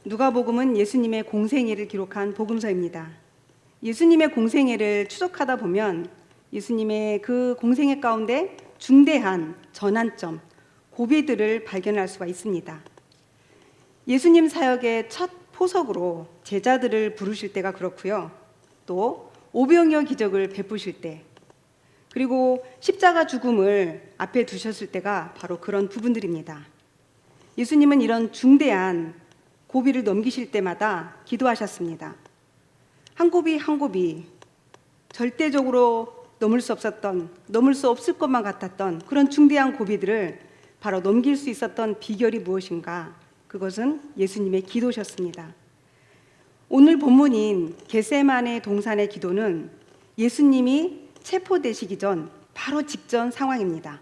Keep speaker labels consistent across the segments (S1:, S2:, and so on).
S1: 누가복음은 예수님의 공생애를 기록한 복음서입니다. 예수님의 공생애를 추적하다 보면 예수님의 그 공생애 가운데 중대한 전환점, 고비들을 발견할 수가 있습니다. 예수님 사역의 첫 포석으로 제자들을 부르실 때가 그렇고요. 또 오병이어 기적을 베푸실 때, 그리고 십자가 죽음을 앞에 두셨을 때가 바로 그런 부분들입니다. 예수님은 이런 중대한 고비를 넘기실 때마다 기도하셨습니다. 한 고비 한 고비, 절대적으로 넘을 수 없을 것만 같았던 그런 중대한 고비들을 바로 넘길 수 있었던 비결이 무엇인가? 그것은 예수님의 기도셨습니다. 오늘 본문인 겟세마네 동산의 기도는 예수님이 체포되시기 전 바로 직전 상황입니다.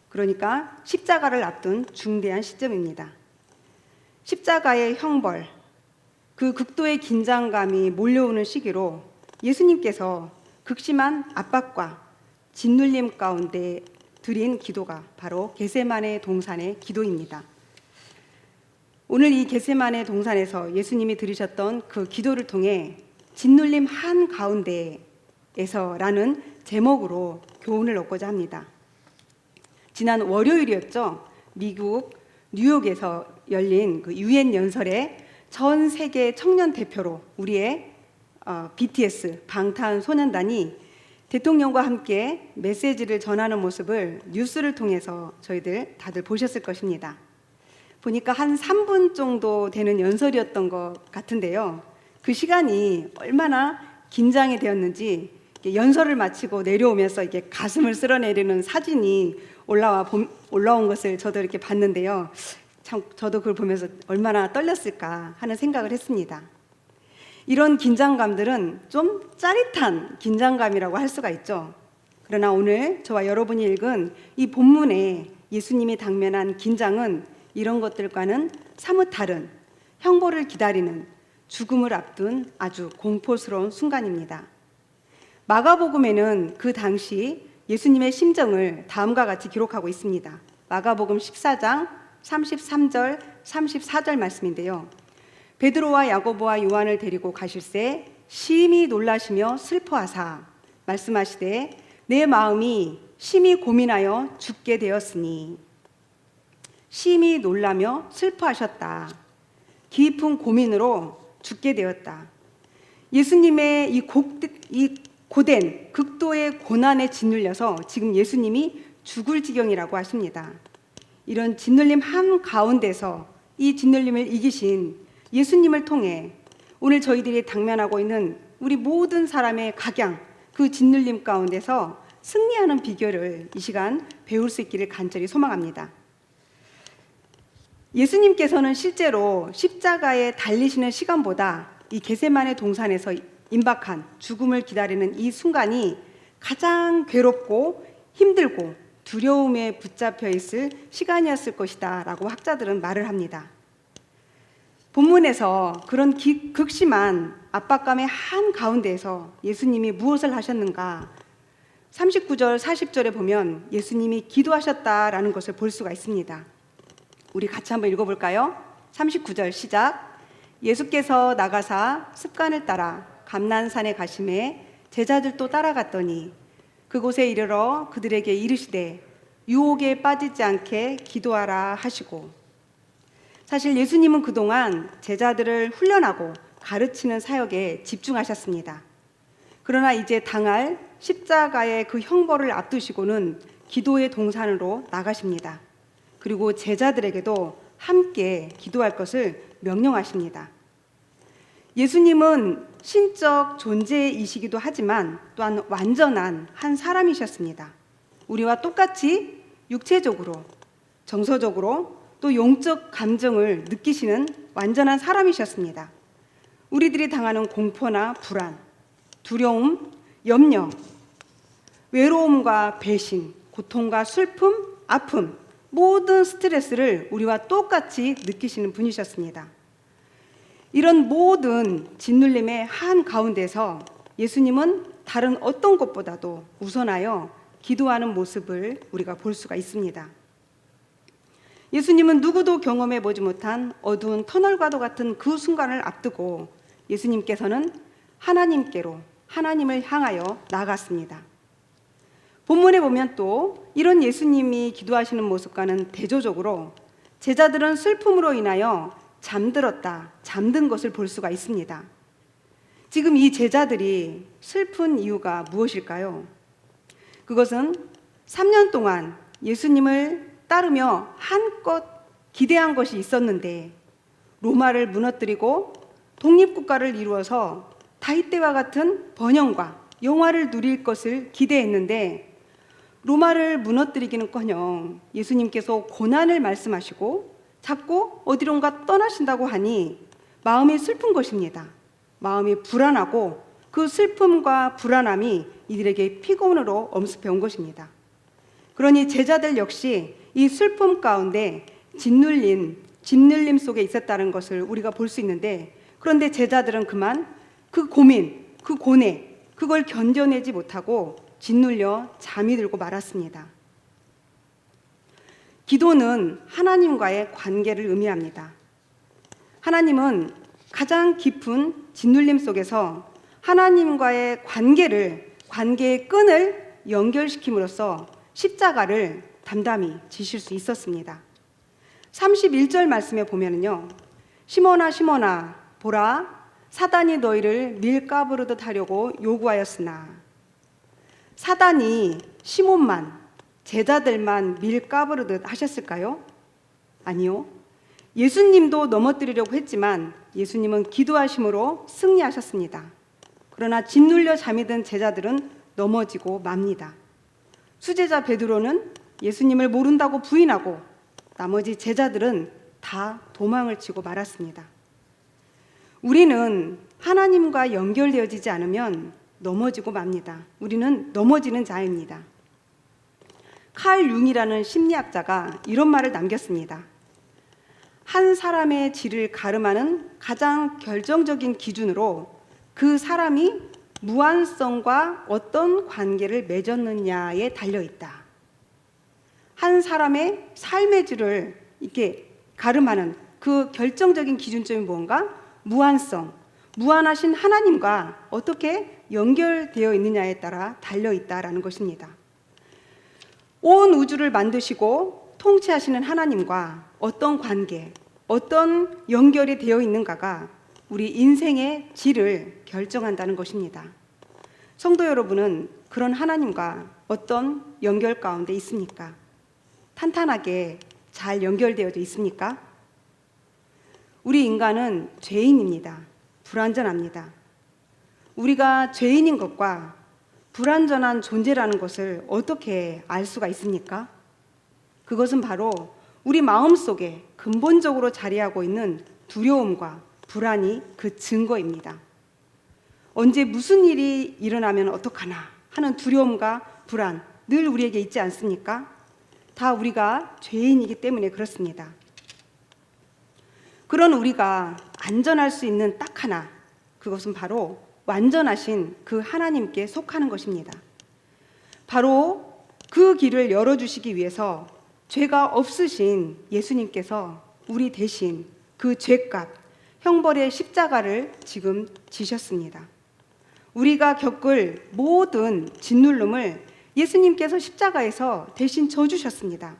S1: 그러니까 십자가를 앞둔 중대한 시점입니다. 십자가의 형벌, 그 극도의 긴장감이 몰려오는 시기로 예수님께서 극심한 압박과 짓눌림 가운데 드린 기도가 바로 겟세마네 동산의 기도입니다. 오늘 이 겟세마네 동산에서 예수님이 드리셨던 그 기도를 통해 짓눌림 한가운데에서라는 제목으로 교훈을 얻고자 합니다. 지난 월요일이었죠. 미국 뉴욕에서 열린 그 유엔 연설에 전 세계 청년 대표로 우리의 BTS 방탄소년단이 대통령과 함께 메시지를 전하는 모습을 뉴스를 통해서 저희들 다들 보셨을 것입니다. 보니까 한 3분 정도 되는 연설이었던 것 같은데요. 그 시간이 얼마나 긴장이 되었는지 연설을 마치고 내려오면서 이게 가슴을 쓸어내리는 사진이 올라온 것을 저도 이렇게 봤는데요. 참 저도 그걸 보면서 얼마나 떨렸을까 하는 생각을 했습니다. 이런 긴장감들은 좀 짜릿한 긴장감이라고 할 수가 있죠. 그러나 오늘 저와 여러분이 읽은 이 본문에 예수님이 당면한 긴장은 이런 것들과는 사뭇 다른 형벌을 기다리는 죽음을 앞둔 아주 공포스러운 순간입니다. 마가복음에는 그 당시 예수님의 심정을 다음과 같이 기록하고 있습니다. 마가복음 14장 33절, 34절 말씀인데요. 베드로와 야고보와 요한을 데리고 가실새 심히 놀라시며 슬퍼하사 말씀하시되 내 마음이 심히 고민하여 죽게 되었으니, 심히 놀라며 슬퍼하셨다. 깊은 고민으로 죽게 되었다. 예수님의 이 고된 극도의 고난에 짓눌려서 지금 예수님이 죽을 지경이라고 하십니다. 이런 짓눌림 한가운데서 이 짓눌림을 이기신 예수님을 통해 오늘 저희들이 당면하고 있는 우리 모든 사람의 각양, 그 짓눌림 가운데서 승리하는 비결을 이 시간 배울 수 있기를 간절히 소망합니다. 예수님께서는 실제로 십자가에 달리시는 시간보다 이 겟세마네 동산에서 임박한 죽음을 기다리는 이 순간이 가장 괴롭고 힘들고 두려움에 붙잡혀 있을 시간이었을 것이다 라고 학자들은 말을 합니다. 본문에서 그런 극심한 압박감의 한가운데에서 예수님이 무엇을 하셨는가? 39절, 40절에 보면 예수님이 기도하셨다라는 것을 볼 수가 있습니다. 우리 같이 한번 읽어볼까요? 39절 시작. 예수께서 나가사 습관을 따라 감난산에 가심에 제자들도 따라갔더니 그곳에 이르러 그들에게 이르시되 유혹에 빠지지 않게 기도하라 하시고, 사실 예수님은 그동안 제자들을 훈련하고 가르치는 사역에 집중하셨습니다. 그러나 이제 당할 십자가의 그 형벌을 앞두시고는 기도의 동산으로 나가십니다. 그리고 제자들에게도 함께 기도할 것을 명령하십니다. 예수님은 신적 존재이시기도 하지만 또한 완전한 한 사람이셨습니다. 우리와 똑같이 육체적으로, 정서적으로 또 영적 감정을 느끼시는 완전한 사람이셨습니다. 우리들이 당하는 공포나 불안, 두려움, 염려, 외로움과 배신, 고통과 슬픔, 아픔, 모든 스트레스를 우리와 똑같이 느끼시는 분이셨습니다. 이런 모든 짓눌림의 한가운데서 예수님은 다른 어떤 것보다도 우선하여 기도하는 모습을 우리가 볼 수가 있습니다. 예수님은 누구도 경험해 보지 못한 어두운 터널과도 같은 그 순간을 앞두고 예수님께서는 하나님께로, 하나님을 향하여 나아갔습니다. 본문에 보면 또 이런 예수님이 기도하시는 모습과는 대조적으로 제자들은 슬픔으로 인하여 잠든 것을 볼 수가 있습니다. 지금 이 제자들이 슬픈 이유가 무엇일까요? 그것은 3년 동안 예수님을 따르며 한껏 기대한 것이 있었는데 로마를 무너뜨리고 독립국가를 이루어서 다윗 때와 같은 번영과 영화를 누릴 것을 기대했는데 로마를 무너뜨리기는커녕 예수님께서 고난을 말씀하시고 자꾸 어디론가 떠나신다고 하니 마음이 슬픈 것입니다. 마음이 불안하고 그 슬픔과 불안함이 이들에게 피곤으로 엄습해 온 것입니다. 그러니 제자들 역시 이 슬픔 가운데 짓눌림 속에 있었다는 것을 우리가 볼 수 있는데, 그런데 제자들은 그만 그 고민, 그 고뇌, 그걸 견뎌내지 못하고 짓눌려 잠이 들고 말았습니다. 기도는 하나님과의 관계를 의미합니다. 하나님은 가장 깊은 짓눌림 속에서 하나님과의 관계의 끈을 연결시킴으로써 십자가를 담담히 지실 수 있었습니다. 31절 말씀에 보면은요, 시몬아 시몬아 보라, 사단이 너희를 밀가부르듯 하려고 요구하였으나. 사단이 시몬만, 제자들만 밀가부르듯 하셨을까요? 아니요. 예수님도 넘어뜨리려고 했지만 예수님은 기도하심으로 승리하셨습니다. 그러나 짓눌려 잠이 든 제자들은 넘어지고 맙니다. 수제자 베드로는 예수님을 모른다고 부인하고 나머지 제자들은 다 도망을 치고 말았습니다. 우리는 하나님과 연결되어지지 않으면 넘어지고 맙니다. 우리는 넘어지는 자입니다. 칼 융이라는 심리학자가 이런 말을 남겼습니다. 한 사람의 질을 가름하는 가장 결정적인 기준으로 그 사람이 무한성과 어떤 관계를 맺었느냐에 달려있다. 한 사람의 삶의 질을 이렇게 가름하는 그 결정적인 기준점이 뭔가? 무한성, 무한하신 하나님과 어떻게 연결되어 있느냐에 따라 달려있다라는 것입니다. 온 우주를 만드시고 통치하시는 하나님과 어떤 관계, 어떤 연결이 되어 있는가가 우리 인생의 질을 결정한다는 것입니다. 성도 여러분은 그런 하나님과 어떤 연결 가운데 있습니까? 탄탄하게 잘 연결되어져 있습니까? 우리 인간은 죄인입니다. 불완전합니다. 우리가 죄인인 것과 불완전한 존재라는 것을 어떻게 알 수가 있습니까? 그것은 바로 우리 마음속에 근본적으로 자리하고 있는 두려움과 불안이 그 증거입니다. 언제 무슨 일이 일어나면 어떡하나 하는 두려움과 불안 늘 우리에게 있지 않습니까? 다 우리가 죄인이기 때문에 그렇습니다. 그런 우리가 안전할 수 있는 딱 하나, 그것은 바로 완전하신 그 하나님께 속하는 것입니다. 바로 그 길을 열어주시기 위해서 죄가 없으신 예수님께서 우리 대신 그 죄값, 형벌의 십자가를 지금 지셨습니다. 우리가 겪을 모든 짓눌림을 예수님께서 십자가에서 대신 져주셨습니다.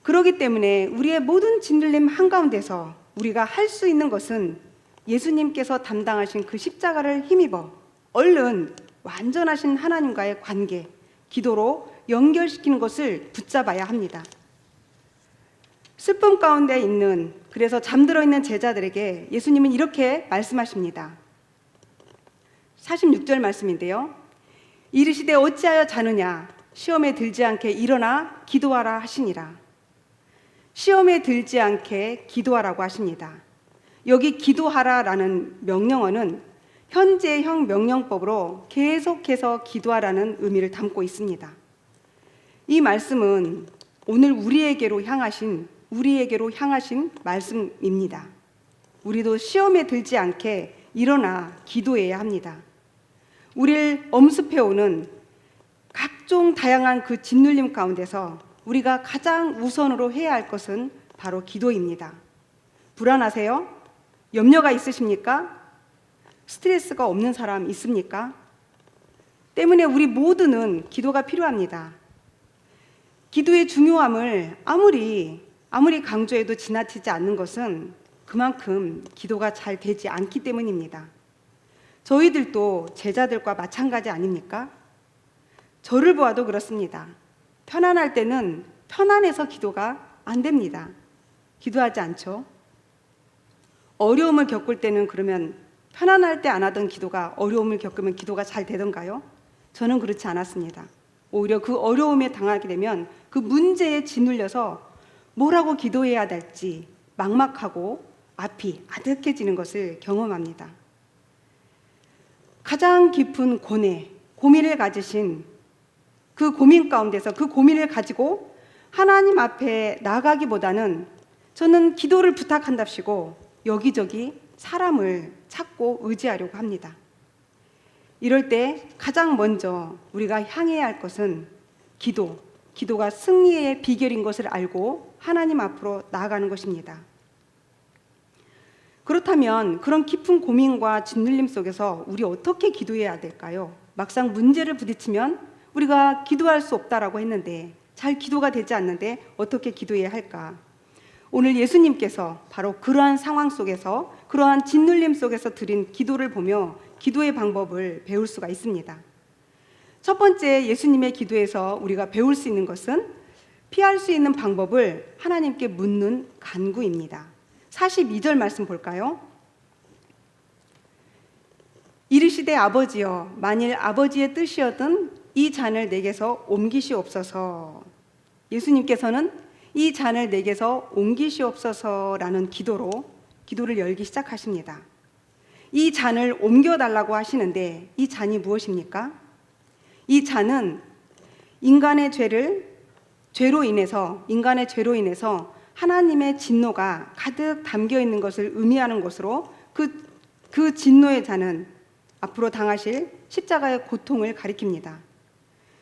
S1: 그렇기 때문에 우리의 모든 짓눌림 한가운데서 우리가 할 수 있는 것은 예수님께서 담당하신 그 십자가를 힘입어 얼른 완전하신 하나님과의 관계, 기도로 연결시키는 것을 붙잡아야 합니다. 슬픔 가운데 있는, 그래서 잠들어 있는 제자들에게 예수님은 이렇게 말씀하십니다. 46절 말씀인데요. 이르시되 어찌하여 자느냐, 시험에 들지 않게 일어나 기도하라 하시니라. 시험에 들지 않게 기도하라고 하십니다. 여기 기도하라라는 명령어는 현재형 명령법으로 계속해서 기도하라는 의미를 담고 있습니다. 이 말씀은 오늘 우리에게로 향하신 말씀입니다. 우리도 시험에 들지 않게 일어나 기도해야 합니다. 우리를 엄습해오는 각종 다양한 그 짓눌림 가운데서 우리가 가장 우선으로 해야 할 것은 바로 기도입니다. 불안하세요? 염려가 있으십니까? 스트레스가 없는 사람 있습니까? 때문에 우리 모두는 기도가 필요합니다. 기도의 중요함을 아무리 강조해도 지나치지 않는 것은 그만큼 기도가 잘 되지 않기 때문입니다. 저희들도 제자들과 마찬가지 아닙니까? 저를 보아도 그렇습니다. 편안할 때는 편안해서 기도가 안 됩니다. 기도하지 않죠. 어려움을 겪을 때는 그러면 편안할 때 안 하던 기도가 어려움을 겪으면 기도가 잘 되던가요? 저는 그렇지 않았습니다. 오히려 그 어려움에 당하게 되면 그 문제에 짓눌려서 뭐라고 기도해야 될지 막막하고 앞이 아득해지는 것을 경험합니다. 가장 깊은 고민을 가지신 그 고민 가운데서 그 고민을 가지고 하나님 앞에 나가기보다는 저는 기도를 부탁한답시고 여기저기 사람을 찾고 의지하려고 합니다. 이럴 때 가장 먼저 우리가 향해야 할 것은 기도가 승리의 비결인 것을 알고 하나님 앞으로 나아가는 것입니다. 그렇다면 그런 깊은 고민과 짓눌림 속에서 우리 어떻게 기도해야 될까요? 막상 문제를 부딪히면 우리가 기도할 수 없다라고 했는데 잘 기도가 되지 않는데 어떻게 기도해야 할까? 오늘 예수님께서 바로 그러한 상황 속에서 그러한 짓눌림 속에서 드린 기도를 보며 기도의 방법을 배울 수가 있습니다. 첫 번째 예수님의 기도에서 우리가 배울 수 있는 것은 피할 수 있는 방법을 하나님께 묻는 간구입니다. 42절 말씀 볼까요? 이르시되 아버지여 만일 아버지의 뜻이었던 이 잔을 내게서 옮기시옵소서. 예수님께서는 이 잔을 내게서 옮기시옵소서라는 기도를 열기 시작하십니다. 이 잔을 옮겨달라고 하시는데 이 잔이 무엇입니까? 이 잔은 인간의 죄로 인해서 하나님의 진노가 가득 담겨 있는 것을 의미하는 것으로 그 진노의 잔은 앞으로 당하실 십자가의 고통을 가리킵니다.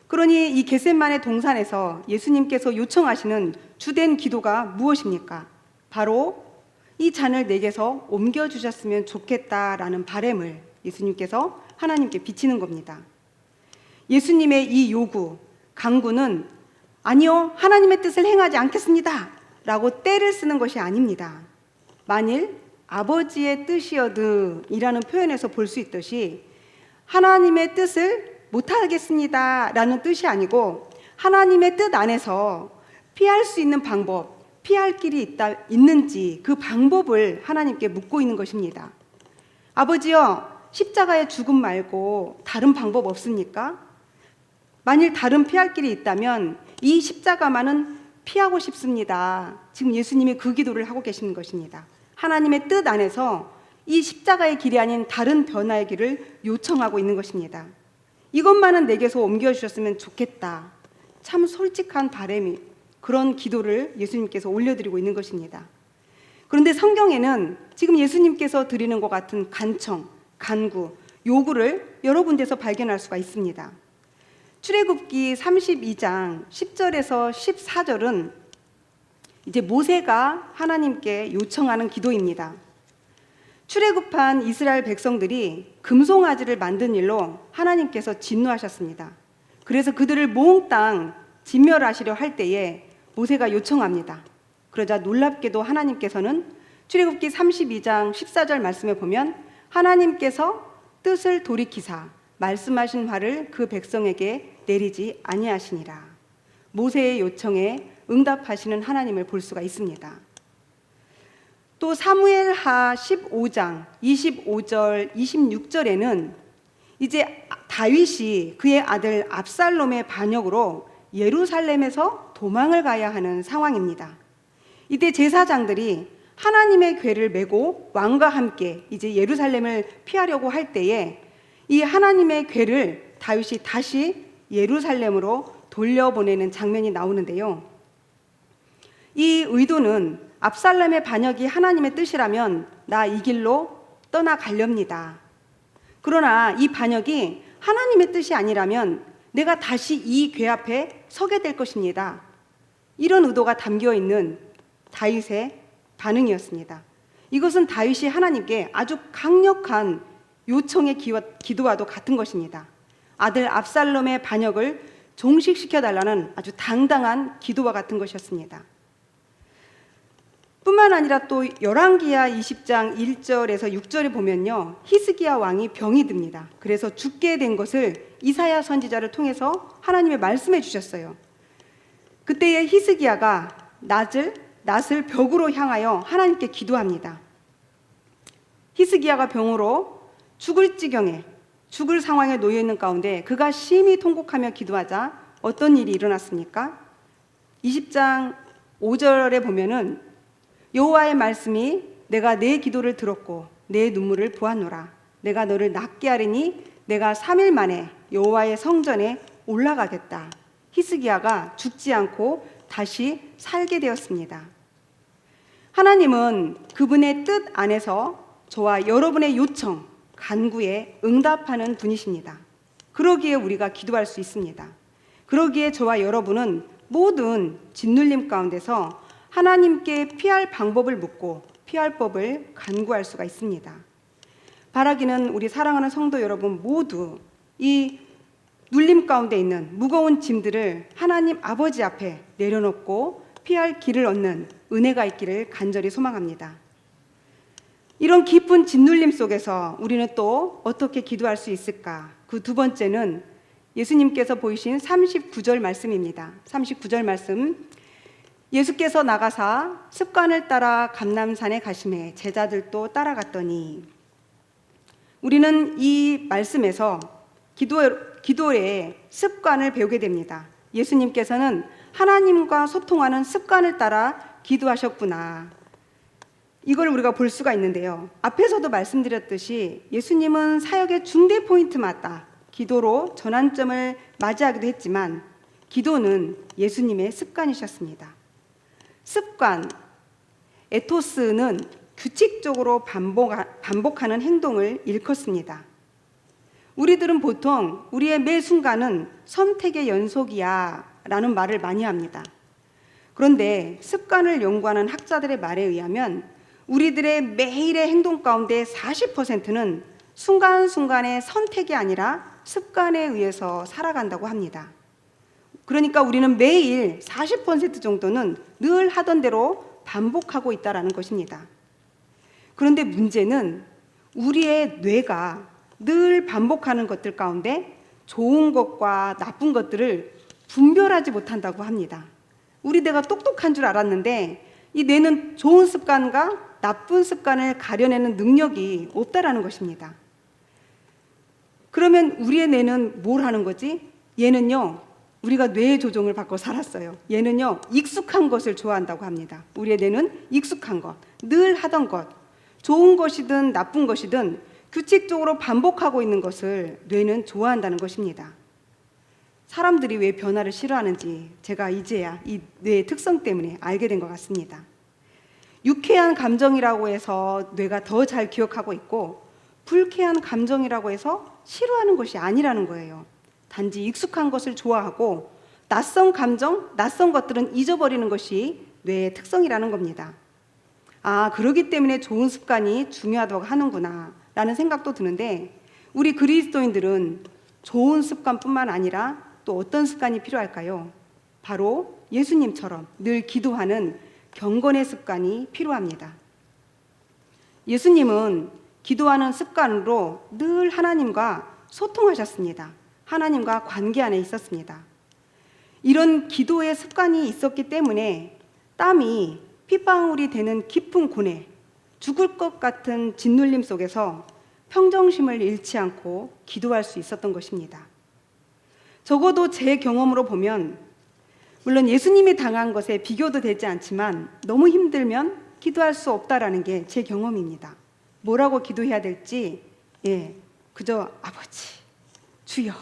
S1: 그러니 이 겟세마네 동산에서 예수님께서 요청하시는 주된 기도가 무엇입니까? 바로 이 잔을 내게서 옮겨주셨으면 좋겠다라는 바람을 예수님께서 하나님께 비치는 겁니다. 예수님의 이 요구, 간구는 아니요, 하나님의 뜻을 행하지 않겠습니다 라고 떼를 쓰는 것이 아닙니다. 만일 아버지의 뜻이어든 이라는 표현에서 볼 수 있듯이 하나님의 뜻을 못하겠습니다 라는 뜻이 아니고 하나님의 뜻 안에서 피할 수 있는 방법, 피할 길이 있는지 그 방법을 하나님께 묻고 있는 것입니다. 아버지여, 십자가의 죽음 말고 다른 방법 없습니까? 만일 다른 피할 길이 있다면 이 십자가만은 피하고 싶습니다. 지금 예수님이 그 기도를 하고 계시는 것입니다. 하나님의 뜻 안에서 이 십자가의 길이 아닌 다른 변화의 길을 요청하고 있는 것입니다. 이것만은 내게서 옮겨주셨으면 좋겠다. 참 솔직한 바람이 그런 기도를 예수님께서 올려드리고 있는 것입니다. 그런데 성경에는 지금 예수님께서 드리는 것 같은 간청, 간구, 요구를 여러 군데서 발견할 수가 있습니다. 출애굽기 32장 10절에서 14절은 이제 모세가 하나님께 요청하는 기도입니다. 출애굽한 이스라엘 백성들이 금송아지를 만든 일로 하나님께서 진노하셨습니다. 그래서 그들을 몽땅 진멸하시려 할 때에 모세가 요청합니다. 그러자 놀랍게도 하나님께서는 출애굽기 32장 14절 말씀에 보면 하나님께서 뜻을 돌이키사 말씀하신 화를 그 백성에게 내리지 아니하시니라. 모세의 요청에 응답하시는 하나님을 볼 수가 있습니다. 또 사무엘하 15장 25절 26절에는 이제 다윗이 그의 아들 압살롬의 반역으로 예루살렘에서 도망을 가야 하는 상황입니다. 이때 제사장들이 하나님의 궤를 메고 왕과 함께 이제 예루살렘을 피하려고 할 때에 이 하나님의 궤를 다윗이 다시 예루살렘으로 돌려보내는 장면이 나오는데요. 이 의도는 압살롬의 반역이 하나님의 뜻이라면 나 이 길로 떠나가렵니다. 그러나 이 반역이 하나님의 뜻이 아니라면 내가 다시 이 궤 앞에 서게 될 것입니다. 이런 의도가 담겨 있는 다윗의 반응이었습니다. 이것은 다윗이 하나님께 아주 강력한 요청의 기도와도 같은 것입니다. 아들 압살롬의 반역을 종식시켜달라는 아주 당당한 기도와 같은 것이었습니다. 뿐만 아니라 또 열왕기하 20장 1절에서 6절에 보면요, 히스기야 왕이 병이 듭니다. 그래서 죽게 된 것을 이사야 선지자를 통해서 하나님의 말씀해 주셨어요. 그때에 히스기야가 낫을 벽으로 향하여 하나님께 기도합니다. 히스기야가 병으로 죽을 지경에, 죽을 상황에 놓여 있는 가운데 그가 심히 통곡하며 기도하자 어떤 일이 일어났습니까? 20장 5절에 보면은 여호와의 말씀이 내가 내 기도를 들었고 내 눈물을 보았노라. 내가 너를 낫게 하리니 내가 3일 만에 여호와의 성전에 올라가겠다. 히스기야가 죽지 않고 다시 살게 되었습니다. 하나님은 그분의 뜻 안에서 저와 여러분의 요청, 간구에 응답하는 분이십니다. 그러기에 우리가 기도할 수 있습니다. 그러기에 저와 여러분은 모든 짓눌림 가운데서 하나님께 피할 방법을 묻고 피할 법을 간구할 수가 있습니다. 바라기는 우리 사랑하는 성도 여러분 모두 이 눌림 가운데 있는 무거운 짐들을 하나님 아버지 앞에 내려놓고 피할 길을 얻는 은혜가 있기를 간절히 소망합니다. 이런 깊은 짓눌림 속에서 우리는 또 어떻게 기도할 수 있을까? 그 두 번째는 예수님께서 보이신 39절 말씀입니다. 39절 말씀, 예수께서 나가사 습관을 따라 감람산에 가시매 제자들도 따라갔더니, 우리는 이 말씀에서 기도의 습관을 배우게 됩니다. 예수님께서는 하나님과 소통하는 습관을 따라 기도하셨구나, 이걸 우리가 볼 수가 있는데요. 앞에서도 말씀드렸듯이 예수님은 사역의 중대 포인트마다 기도로 전환점을 맞이하기도 했지만 기도는 예수님의 습관이셨습니다. 습관, 에토스는 규칙적으로 반복하는 행동을 일컫습니다. 우리들은 보통 우리의 매 순간은 선택의 연속이야 라는 말을 많이 합니다. 그런데 습관을 연구하는 학자들의 말에 의하면 우리들의 매일의 행동 가운데 40%는 순간순간의 선택이 아니라 습관에 의해서 살아간다고 합니다. 그러니까 우리는 매일 40% 정도는 늘 하던 대로 반복하고 있다는 것입니다. 그런데 문제는 우리의 뇌가 늘 반복하는 것들 가운데 좋은 것과 나쁜 것들을 분별하지 못한다고 합니다. 우리 뇌가 똑똑한 줄 알았는데 이 뇌는 좋은 습관과 나쁜 습관을 가려내는 능력이 없다라는 것입니다. 그러면 우리의 뇌는 뭘 하는 거지? 얘는요, 우리가 뇌의 조종을 받고 살았어요. 얘는요, 익숙한 것을 좋아한다고 합니다. 우리의 뇌는 익숙한 것, 늘 하던 것, 좋은 것이든 나쁜 것이든 규칙적으로 반복하고 있는 것을 뇌는 좋아한다는 것입니다. 사람들이 왜 변화를 싫어하는지 제가 이제야 이 뇌의 특성 때문에 알게 된 것 같습니다. 유쾌한 감정이라고 해서 뇌가 더 잘 기억하고 있고, 불쾌한 감정이라고 해서 싫어하는 것이 아니라는 거예요. 단지 익숙한 것을 좋아하고 낯선 감정, 낯선 것들은 잊어버리는 것이 뇌의 특성이라는 겁니다. 아, 그러기 때문에 좋은 습관이 중요하다고 하는구나 라는 생각도 드는데, 우리 그리스도인들은 좋은 습관뿐만 아니라 또 어떤 습관이 필요할까요? 바로 예수님처럼 늘 기도하는 경건의 습관이 필요합니다. 예수님은 기도하는 습관으로 늘 하나님과 소통하셨습니다. 하나님과 관계 안에 있었습니다. 이런 기도의 습관이 있었기 때문에 땀이 핏방울이 되는 깊은 고뇌, 죽을 것 같은 짓눌림 속에서 평정심을 잃지 않고 기도할 수 있었던 것입니다. 적어도 제 경험으로 보면, 물론 예수님이 당한 것에 비교도 되지 않지만 너무 힘들면 기도할 수 없다라는 게 제 경험입니다. 뭐라고 기도해야 될지, 그저 아버지, 주여,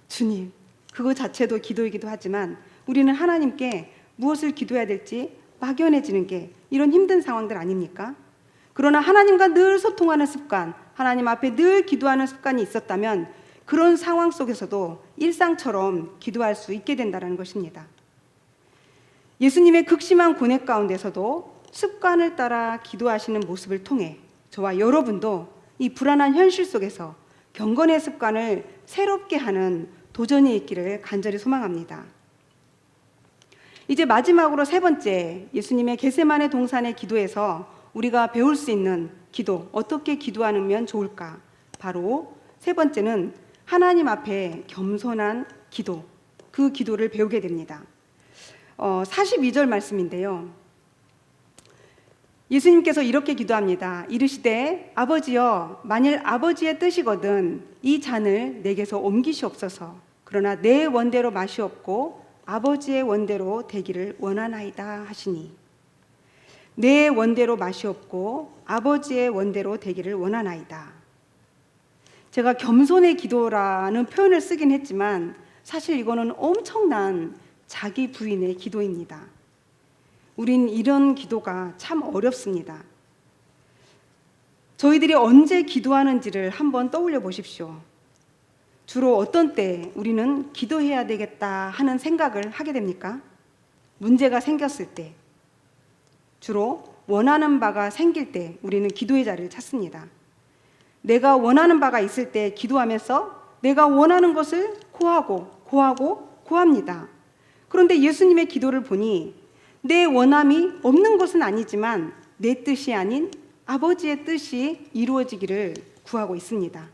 S1: 주님, 그거 자체도 기도이기도 하지만 우리는 하나님께 무엇을 기도해야 될지 막연해지는 게 이런 힘든 상황들 아닙니까? 그러나 하나님과 늘 소통하는 습관, 하나님 앞에 늘 기도하는 습관이 있었다면 그런 상황 속에서도 일상처럼 기도할 수 있게 된다는 것입니다. 예수님의 극심한 고뇌 가운데서도 습관을 따라 기도하시는 모습을 통해 저와 여러분도 이 불안한 현실 속에서 경건의 습관을 새롭게 하는 도전이 있기를 간절히 소망합니다. 이제 마지막으로 세 번째, 예수님의 겟세마네 동산의 기도에서 우리가 배울 수 있는 기도, 어떻게 기도하면 좋을까? 바로 세 번째는 하나님 앞에 겸손한 기도, 그 기도를 배우게 됩니다. 42절 말씀인데요. 예수님께서 이렇게 기도합니다. 이르시되 아버지여, 만일 아버지의 뜻이거든 이 잔을 내게서 옮기시옵소서. 그러나 내 원대로 마시옵고 아버지의 원대로 되기를 원하나이다 하시니, 내 원대로 마시옵고 아버지의 원대로 되기를 원하나이다. 제가 겸손의 기도라는 표현을 쓰긴 했지만 사실 이거는 엄청난 자기 부인의 기도입니다. 우린 이런 기도가 참 어렵습니다. 저희들이 언제 기도하는지를 한번 떠올려 보십시오. 주로 어떤 때 우리는 기도해야 되겠다 하는 생각을 하게 됩니까? 문제가 생겼을 때, 주로 원하는 바가 생길 때 우리는 기도의 자리를 찾습니다. 내가 원하는 바가 있을 때 기도하면서 내가 원하는 것을 구합니다. 그런데 예수님의 기도를 보니 내 원함이 없는 것은 아니지만 내 뜻이 아닌 아버지의 뜻이 이루어지기를 구하고 있습니다.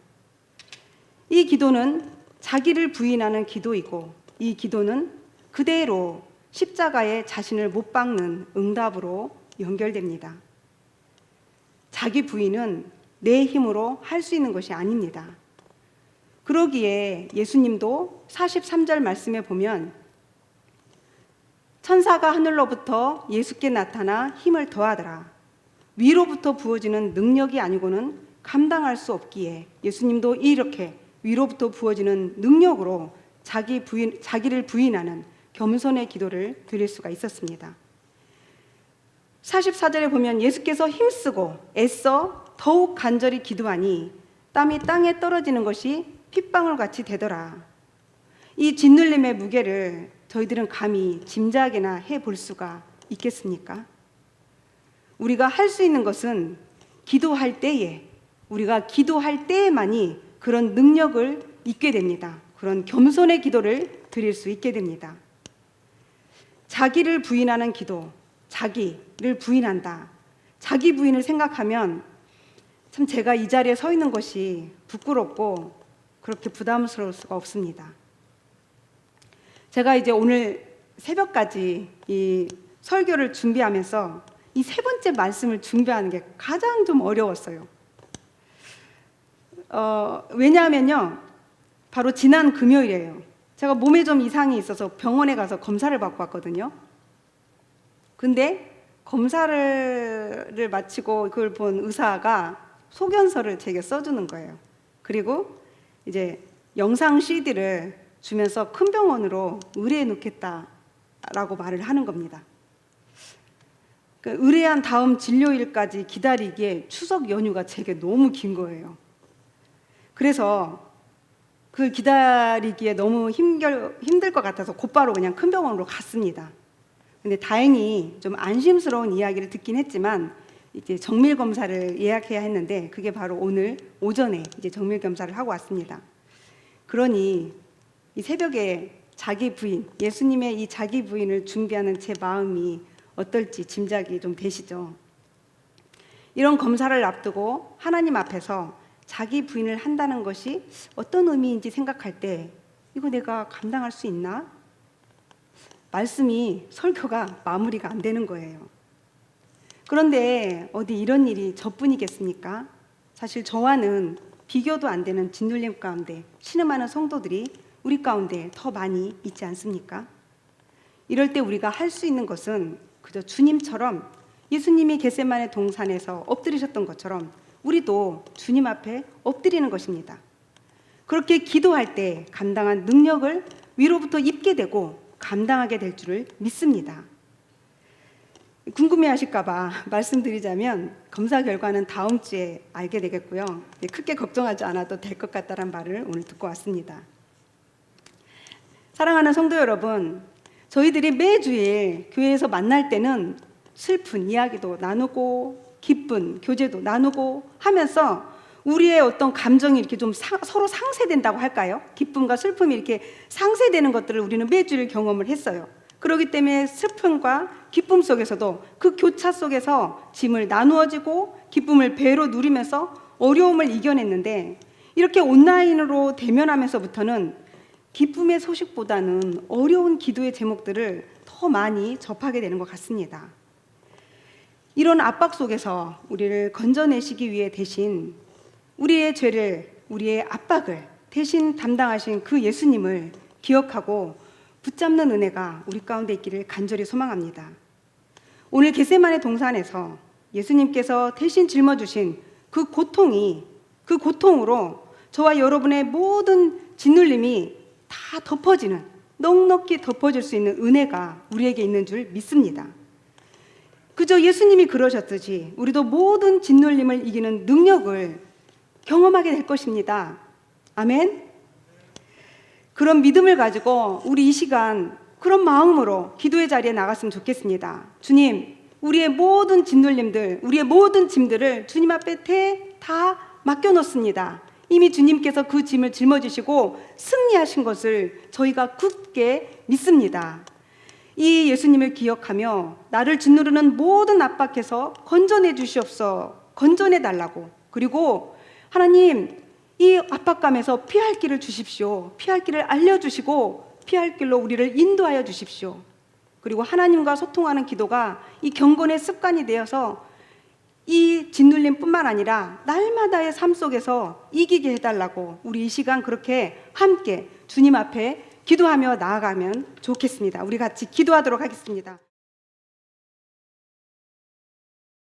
S1: 이 기도는 자기를 부인하는 기도이고, 이 기도는 그대로 십자가에 자신을 못 박는 응답으로 연결됩니다. 자기 부인은 내 힘으로 할 수 있는 것이 아닙니다. 그러기에 예수님도 43절 말씀에 보면 천사가 하늘로부터 예수께 나타나 힘을 더하더라. 위로부터 부어지는 능력이 아니고는 감당할 수 없기에 예수님도 이렇게 위로부터 부어지는 능력으로 자기를 부인하는 겸손의 기도를 드릴 수가 있었습니다. 44절에 보면 예수께서 힘쓰고 애써 더욱 간절히 기도하니 땀이 땅에 떨어지는 것이 핏방울 같이 되더라. 이 짓눌림의 무게를 저희들은 감히 짐작이나 해볼 수가 있겠습니까? 우리가 할 수 있는 것은 기도할 때에, 우리가 기도할 때에만이 그런 능력을 잊게 됩니다. 그런 겸손의 기도를 드릴 수 있게 됩니다. 자기를 부인하는 기도, 자기를 부인한다. 자기 부인을 생각하면 참 제가 이 자리에 서 있는 것이 부끄럽고 그렇게 부담스러울 수가 없습니다. 제가 이제 오늘 새벽까지 이 설교를 준비하면서 이 세 번째 말씀을 준비하는 게 가장 좀 어려웠어요. 왜냐하면요, 바로 지난 금요일이에요. 제가 몸에 좀 이상이 있어서 병원에 가서 검사를 받고 왔거든요. 근데 검사를 마치고 그걸 본 의사가 소견서를 제게 써주는 거예요. 그리고 이제 영상 CD를 주면서 큰 병원으로 의뢰해 놓겠다라고 말을 하는 겁니다. 의뢰한 다음 진료일까지 기다리기에 추석 연휴가 제게 너무 긴 거예요. 그래서 그걸 기다리기에 너무 힘들 것 같아서 곧바로 그냥 큰 병원으로 갔습니다. 근데 다행히 좀 안심스러운 이야기를 듣긴 했지만 이제 정밀 검사를 예약해야 했는데 그게 바로 오늘 오전에 이제 정밀 검사를 하고 왔습니다. 그러니 이 새벽에 자기 부인, 예수님의 이 자기 부인을 준비하는 제 마음이 어떨지 짐작이 좀 되시죠? 이런 검사를 앞두고 하나님 앞에서 자기 부인을 한다는 것이 어떤 의미인지 생각할 때 이거 내가 감당할 수 있나? 말씀이, 설교가 마무리가 안 되는 거예요. 그런데 어디 이런 일이 저뿐이겠습니까? 사실 저와는 비교도 안 되는 짓눌림 가운데 신음하는 성도들이 우리 가운데 더 많이 있지 않습니까? 이럴 때 우리가 할 수 있는 것은 그저 주님처럼, 예수님이 겟세마네 동산에서 엎드리셨던 것처럼 우리도 주님 앞에 엎드리는 것입니다. 그렇게 기도할 때 감당한 능력을 위로부터 입게 되고 감당하게 될 줄을 믿습니다. 궁금해하실까봐 말씀드리자면 검사 결과는 다음 주에 알게 되겠고요. 크게 걱정하지 않아도 될 것 같다는 말을 오늘 듣고 왔습니다. 사랑하는 성도 여러분, 저희들이 매주일 교회에서 만날 때는 슬픈 이야기도 나누고 기쁜 교제도 나누고 하면서 우리의 어떤 감정이 이렇게 좀 서로 상쇄된다고 할까요? 기쁨과 슬픔이 이렇게 상쇄되는 것들을 우리는 매주일 경험을 했어요. 그렇기 때문에 슬픔과 기쁨 속에서도 그 교차 속에서 짐을 나누어지고 기쁨을 배로 누리면서 어려움을 이겨냈는데, 이렇게 온라인으로 대면하면서부터는 기쁨의 소식보다는 어려운 기도의 제목들을 더 많이 접하게 되는 것 같습니다. 이런 압박 속에서 우리를 건져내시기 위해 대신 우리의 죄를, 우리의 압박을 대신 담당하신 그 예수님을 기억하고 붙잡는 은혜가 우리 가운데 있기를 간절히 소망합니다. 오늘 겟세마네 동산에서 예수님께서 대신 짊어주신 그 고통으로 저와 여러분의 모든 짓눌림이 다 덮어지는, 넉넉히 덮어질 수 있는 은혜가 우리에게 있는 줄 믿습니다. 그저 예수님이 그러셨듯이 우리도 모든 짓눌림을 이기는 능력을 경험하게 될 것입니다. 아멘. 그런 믿음을 가지고 우리 이 시간 그런 마음으로 기도의 자리에 나갔으면 좋겠습니다. 주님, 우리의 모든 짓눌림들, 우리의 모든 짐들을 주님 앞에 다 맡겨놓습니다. 이미 주님께서 그 짐을 짊어지시고 승리하신 것을 저희가 굳게 믿습니다. 이 예수님을 기억하며 나를 짓누르는 모든 압박에서 건져내 주시옵소서, 건져내 달라고. 그리고 하나님, 이 압박감에서 피할 길을 주십시오. 피할 길을 알려주시고 피할 길로 우리를 인도하여 주십시오. 그리고 하나님과 소통하는 기도가 이 경건의 습관이 되어서 이 짓눌림뿐만 아니라 날마다의 삶 속에서 이기게 해달라고 우리 이 시간 그렇게 함께 주님 앞에 기도하며 나아가면 좋겠습니다. 우리 같이 기도하도록 하겠습니다.